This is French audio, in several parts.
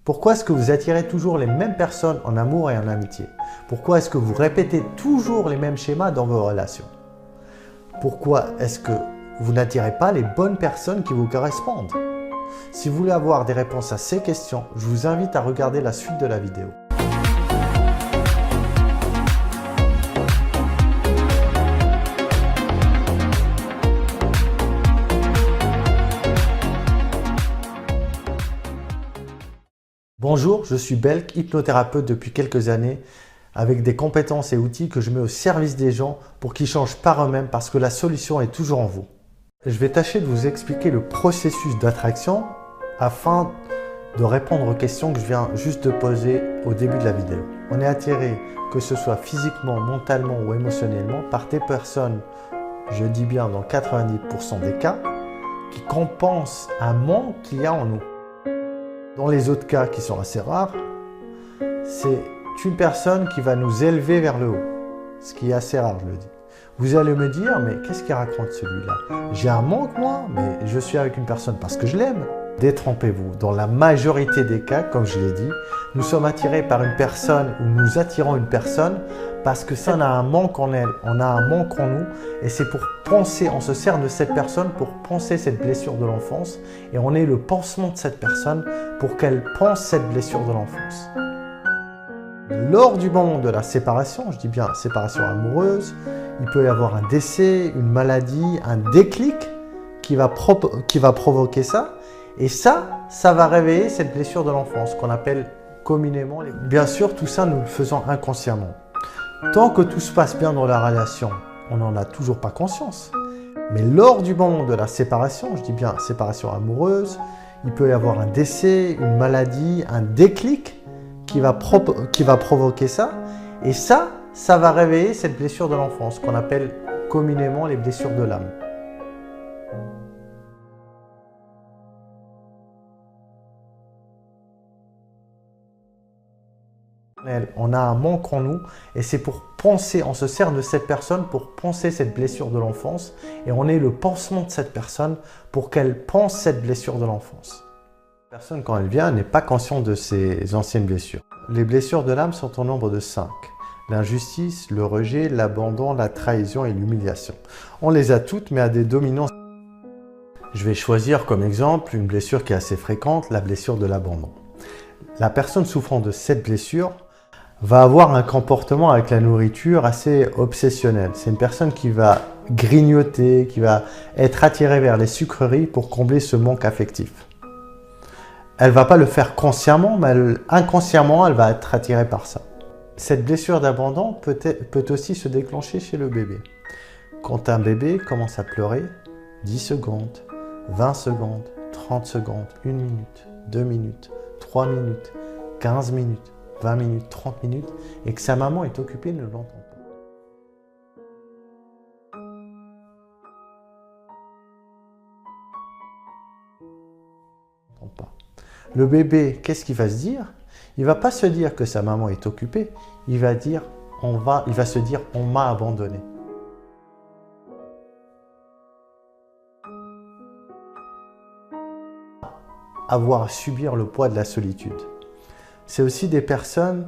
Pourquoi est-ce que vous attirez toujours les mêmes personnes en amour et en amitié? Pourquoi est-ce que vous répétez toujours les mêmes schémas dans vos relations? Pourquoi est-ce que vous n'attirez pas les bonnes personnes qui vous correspondent? Si vous voulez avoir des réponses à ces questions, je vous invite à regarder la suite de la vidéo. Bonjour, je suis Belk, hypnothérapeute depuis quelques années avec des compétences et outils que je mets au service des gens pour qu'ils changent par eux-mêmes parce que la solution est toujours en vous. Je vais tâcher de vous expliquer le processus d'attraction afin de répondre aux questions que je viens juste de poser au début de la vidéo. On est attiré, que ce soit physiquement, mentalement ou émotionnellement, par des personnes, je dis bien dans 90% des cas, qui compensent un manque qu'il y a en nous. Dans les autres cas qui sont assez rares, c'est une personne qui va nous élever vers le haut, ce qui est assez rare, je le dis. Vous allez me dire, mais qu'est-ce qu'il raconte celui-là? J'ai un manque moi, mais je suis avec une personne parce que je l'aime. Détrompez-vous, dans la majorité des cas, comme je l'ai dit, nous sommes attirés par une personne ou nous attirons une personne parce que ça, on a un manque en elle, on a un manque en nous et c'est pour penser, on se sert de cette personne pour penser cette blessure de l'enfance et on est le pansement de cette personne pour qu'elle pense cette blessure de l'enfance. Lors du moment de la séparation, je dis bien séparation amoureuse, il peut y avoir un décès, une maladie, un déclic qui va provoquer ça. Et ça va réveiller cette blessure de l'enfance qu'on appelle communément. Bien sûr, tout ça, nous le faisons inconsciemment. Tant que tout se passe bien dans la relation, on n'en a toujours pas conscience. Mais lors du moment de la séparation, je dis bien séparation amoureuse, il peut y avoir un décès, une maladie, un déclic qui va provoquer ça. Et ça va réveiller cette blessure de l'enfance qu'on appelle communément les blessures de l'âme. On a un manque en nous et c'est pour penser, on se sert de cette personne pour penser cette blessure de l'enfance et on est le pansement de cette personne pour qu'elle pense cette blessure de l'enfance. La personne, quand elle vient, n'est pas consciente de ses anciennes blessures. Les blessures de l'âme sont au nombre de 5. L'injustice, le rejet, l'abandon, la trahison et l'humiliation. On les a toutes mais à des dominants. Je vais choisir comme exemple une blessure qui est assez fréquente, la blessure de l'abandon. La personne souffrant de cette blessure va avoir un comportement avec la nourriture assez obsessionnel. C'est une personne qui va grignoter, qui va être attirée vers les sucreries pour combler ce manque affectif. Elle ne va pas le faire consciemment, mais inconsciemment, elle va être attirée par ça. Cette blessure d'abandon peut aussi se déclencher chez le bébé. Quand un bébé commence à pleurer, 10 secondes, 20 secondes, 30 secondes, 1 minute, 2 minutes, 3 minutes, 15 minutes, 20 minutes, 30 minutes, et que sa maman est occupée, ne l'entend pas. Le bébé, qu'est-ce qu'il va se dire? Il ne va pas se dire que sa maman est occupée, il va se dire on m'a abandonné. Avoir à subir le poids de la solitude. C'est aussi des personnes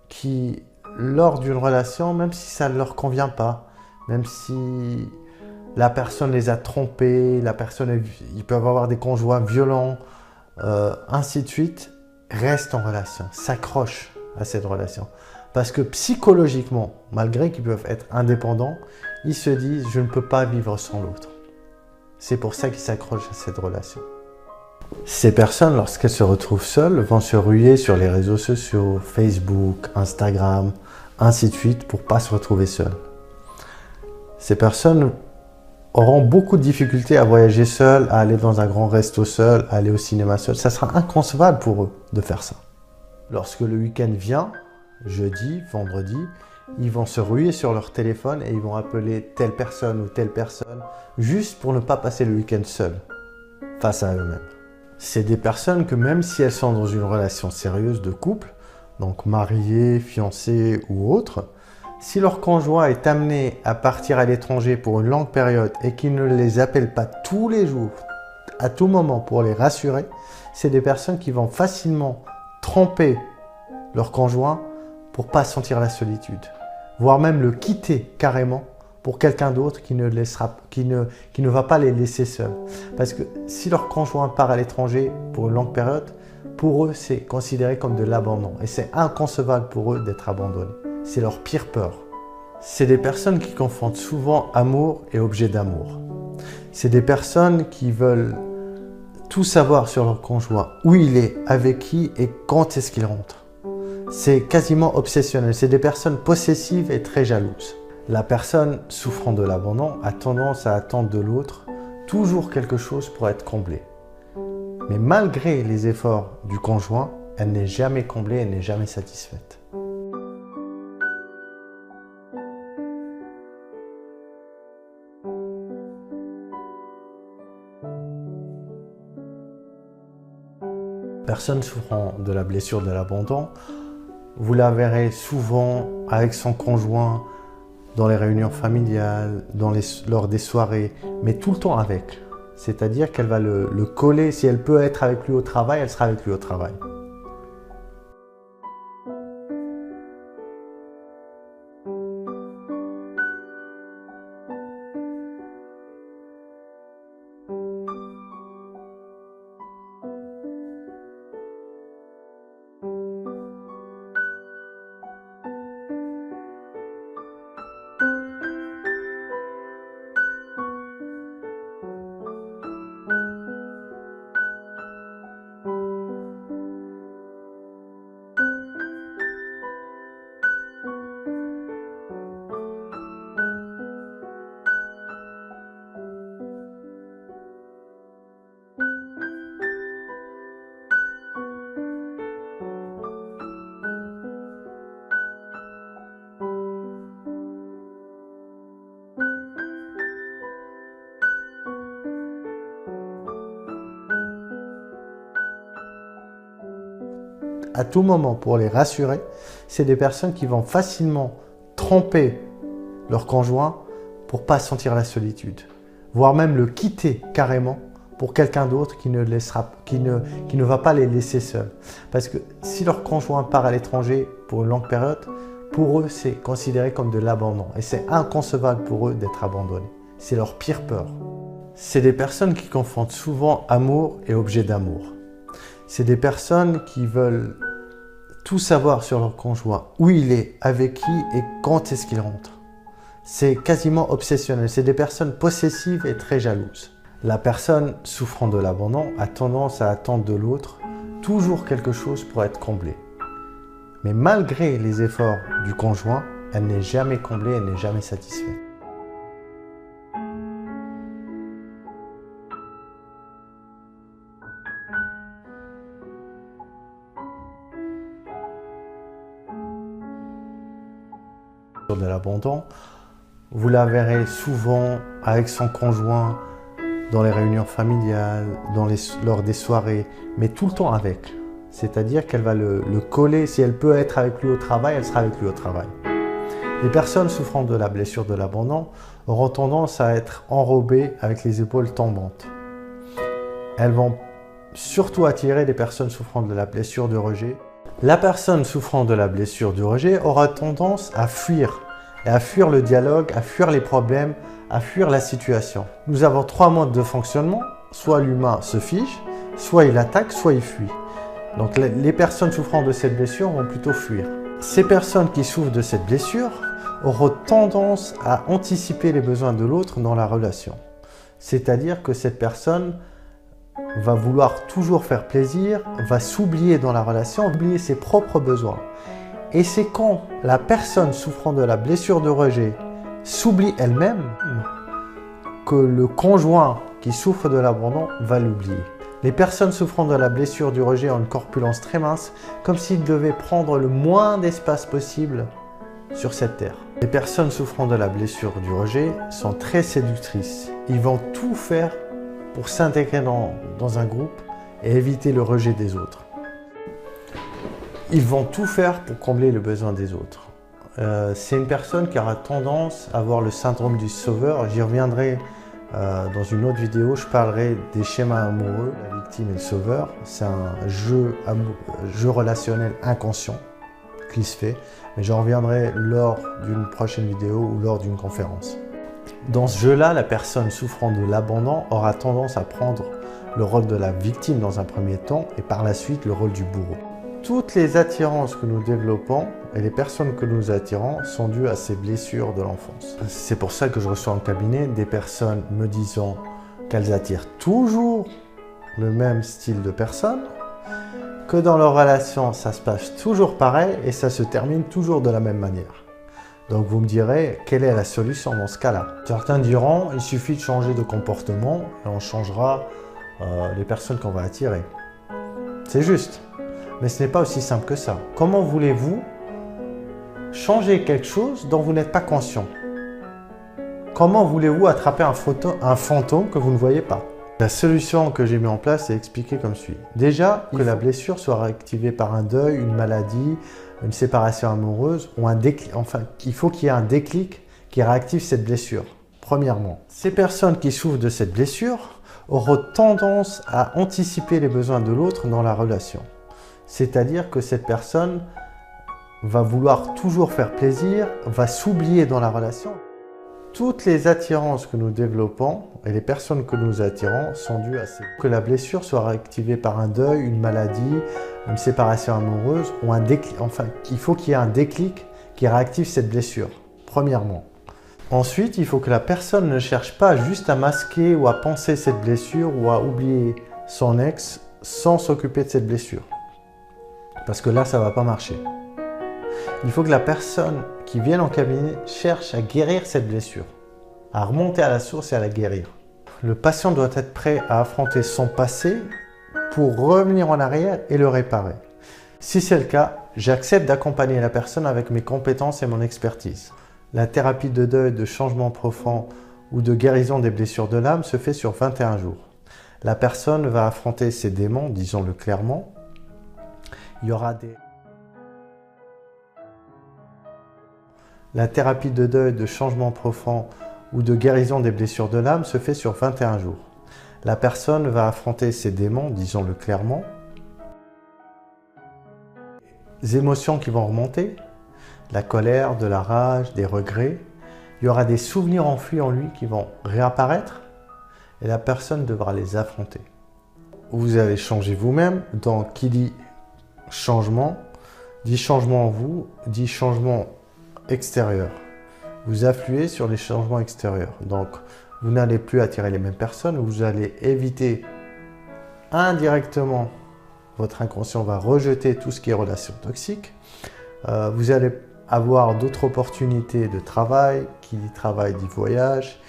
qui, lors d'une relation, même si ça ne leur convient pas, même si la personne les a trompés, ils peuvent avoir des conjoints violents, ainsi de suite, restent en relation, s'accrochent à cette relation. Parce que psychologiquement, malgré qu'ils peuvent être indépendants, ils se disent « je ne peux pas vivre sans l'autre ». C'est pour ça qu'ils s'accrochent à cette relation. Ces personnes, lorsqu'elles se retrouvent seules, vont se ruer sur les réseaux sociaux, Facebook, Instagram, ainsi de suite, pour ne pas se retrouver seules. Ces personnes auront beaucoup de difficultés à voyager seules, à aller dans un grand resto seul, à aller au cinéma seul. Ça sera inconcevable pour eux de faire ça. Lorsque le week-end vient, jeudi, vendredi, ils vont se ruer sur leur téléphone et ils vont appeler telle personne ou telle personne, juste pour ne pas passer le week-end seul, face à eux-mêmes. C'est des personnes que même si elles sont dans une relation sérieuse de couple, donc mariées, fiancées ou autres, si leur conjoint est amené à partir à l'étranger pour une longue période et qu'il ne les appelle pas tous les jours, à tout moment pour les rassurer, c'est des personnes qui vont facilement tromper leur conjoint pour pas sentir la solitude, voire même le quitter carrément pour quelqu'un d'autre qui ne va pas les laisser seuls. Parce que si leur conjoint part à l'étranger pour une longue période, pour eux, c'est considéré comme de l'abandon. Et c'est inconcevable pour eux d'être abandonnés. C'est leur pire peur. C'est des personnes qui confondent souvent amour et objet d'amour. C'est des personnes qui veulent tout savoir sur leur conjoint, où il est, avec qui et quand est-ce qu'il rentre. C'est quasiment obsessionnel. C'est des personnes possessives et très jalouses. La personne souffrant de l'abandon a tendance à attendre de l'autre toujours quelque chose pour être comblée. Mais malgré les efforts du conjoint, elle n'est jamais comblée, elle n'est jamais satisfaite. Personne souffrant de la blessure de l'abandon, vous la verrez souvent avec son conjoint dans les réunions familiales, lors des soirées, mais tout le temps avec. C'est-à-dire qu'elle va le coller, si elle peut être avec lui au travail, elle sera avec lui au travail. À tout moment, pour les rassurer, c'est des personnes qui vont facilement tromper leur conjoint pour pas sentir la solitude, voire même le quitter carrément pour quelqu'un d'autre qui ne va pas les laisser seuls. Parce que si leur conjoint part à l'étranger pour une longue période, pour eux, c'est considéré comme de l'abandon. Et c'est inconcevable pour eux d'être abandonnés. C'est leur pire peur. C'est des personnes qui confondent souvent amour et objet d'amour. C'est des personnes qui veulent tout savoir sur leur conjoint, où il est, avec qui et quand est-ce qu'il rentre. C'est quasiment obsessionnel. C'est des personnes possessives et très jalouses. La personne souffrant de l'abandon a tendance à attendre de l'autre toujours quelque chose pour être comblée. Mais malgré les efforts du conjoint, elle n'est jamais comblée, elle n'est jamais satisfaite. De l'abandon, vous la verrez souvent avec son conjoint dans les réunions familiales, lors des soirées, mais tout le temps avec. C'est-à-dire qu'elle va le coller, si elle peut être avec lui au travail, elle sera avec lui au travail. Les personnes souffrant de la blessure de l'abandon auront tendance à être enrobées avec les épaules tombantes. Elles vont surtout attirer les personnes souffrant de la blessure du rejet. La personne souffrant de la blessure du rejet aura tendance à fuir, et à fuir le dialogue, à fuir les problèmes, à fuir la situation. Nous avons 3 modes de fonctionnement, soit l'humain se fige, soit il attaque, soit il fuit. Donc les personnes souffrant de cette blessure vont plutôt fuir. Ces personnes qui souffrent de cette blessure auront tendance à anticiper les besoins de l'autre dans la relation. C'est-à-dire que cette personne va vouloir toujours faire plaisir, va s'oublier dans la relation, oublier ses propres besoins. Et c'est quand la personne souffrant de la blessure de rejet s'oublie elle-même que le conjoint qui souffre de l'abandon va l'oublier. Les personnes souffrant de la blessure du rejet ont une corpulence très mince, comme s'ils devaient prendre le moins d'espace possible sur cette terre. Les personnes souffrant de la blessure du rejet sont très séductrices. Ils vont tout faire pour s'intégrer dans un groupe et éviter le rejet des autres. Ils vont tout faire pour combler le besoin des autres. C'est une personne qui aura tendance à avoir le syndrome du sauveur. J'y reviendrai Dans une autre vidéo, je parlerai des schémas amoureux, la victime et le sauveur. C'est un jeu relationnel inconscient qui se fait, mais j'en reviendrai lors d'une prochaine vidéo ou lors d'une conférence. Dans ce jeu-là, la personne souffrant de l'abandon aura tendance à prendre le rôle de la victime dans un premier temps et par la suite le rôle du bourreau. Toutes les attirances que nous développons et les personnes que nous attirons sont dues à ces blessures de l'enfance. C'est pour ça que je reçois en cabinet des personnes me disant qu'elles attirent toujours le même style de personne, que dans leur relation ça se passe toujours pareil et ça se termine toujours de la même manière. Donc vous me direz, quelle est la solution dans ce cas-là? Certains diront, il suffit de changer de comportement et on changera les personnes qu'on va attirer. C'est juste, mais ce n'est pas aussi simple que ça. Comment voulez-vous changer quelque chose dont vous n'êtes pas conscient? Comment voulez-vous attraper un fantôme que vous ne voyez pas? La solution que j'ai mis en place est expliquée comme suit. Déjà, que la blessure soit réactivée par un deuil, une maladie, une séparation amoureuse ou un déclic. Enfin, il faut qu'il y ait un déclic qui réactive cette blessure. Premièrement, ces personnes qui souffrent de cette blessure auront tendance à anticiper les besoins de l'autre dans la relation. C'est-à-dire que cette personne va vouloir toujours faire plaisir, va s'oublier dans la relation. Toutes les attirances que nous développons et les personnes que nous attirons sont dues à ces... Que la blessure soit réactivée par un deuil, une maladie, une séparation amoureuse ou un déclic. Enfin, il faut qu'il y ait un déclic qui réactive cette blessure, premièrement. Ensuite, il faut que la personne ne cherche pas juste à masquer ou à penser cette blessure ou à oublier son ex sans s'occuper de cette blessure. Parce que là, ça ne va pas marcher. Il faut que la personne qui vient en cabinet cherche à guérir cette blessure, à remonter à la source et à la guérir. Le patient doit être prêt à affronter son passé pour revenir en arrière et le réparer. Si c'est le cas, j'accepte d'accompagner la personne avec mes compétences et mon expertise. La thérapie de deuil, de changement profond ou de guérison des blessures de l'âme se fait sur 21 jours. La personne va affronter ses démons, disons-le clairement. Il y aura des... La thérapie de deuil, de changement profond ou de guérison des blessures de l'âme se fait sur 21 jours. La personne va affronter ses démons, disons-le clairement. Les émotions qui vont remonter, la colère, de la rage, des regrets. Il y aura des souvenirs enfouis en lui qui vont réapparaître et la personne devra les affronter. Vous allez changer vous-même, donc qui dit changement en vous, dit changement extérieur. Vous influez sur les changements extérieurs. Donc, vous n'allez plus attirer les mêmes personnes, vous allez éviter indirectement, votre inconscient va rejeter tout ce qui est relations toxiques. Vous allez avoir d'autres opportunités de travail, qui dit travail dit voyage,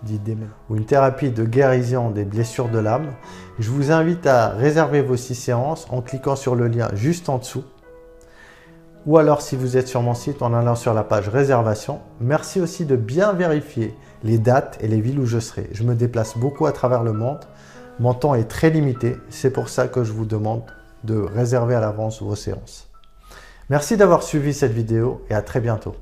dit déménagement, ou une thérapie de guérison des blessures de l'âme. Je vous invite à réserver vos 6 séances en cliquant sur le lien juste en dessous. Ou alors si vous êtes sur mon site en allant sur la page réservation. Merci aussi de bien vérifier les dates et les villes où je serai. Je me déplace beaucoup à travers le monde. Mon temps est très limité. C'est pour ça que je vous demande de réserver à l'avance vos séances. Merci d'avoir suivi cette vidéo et à très bientôt.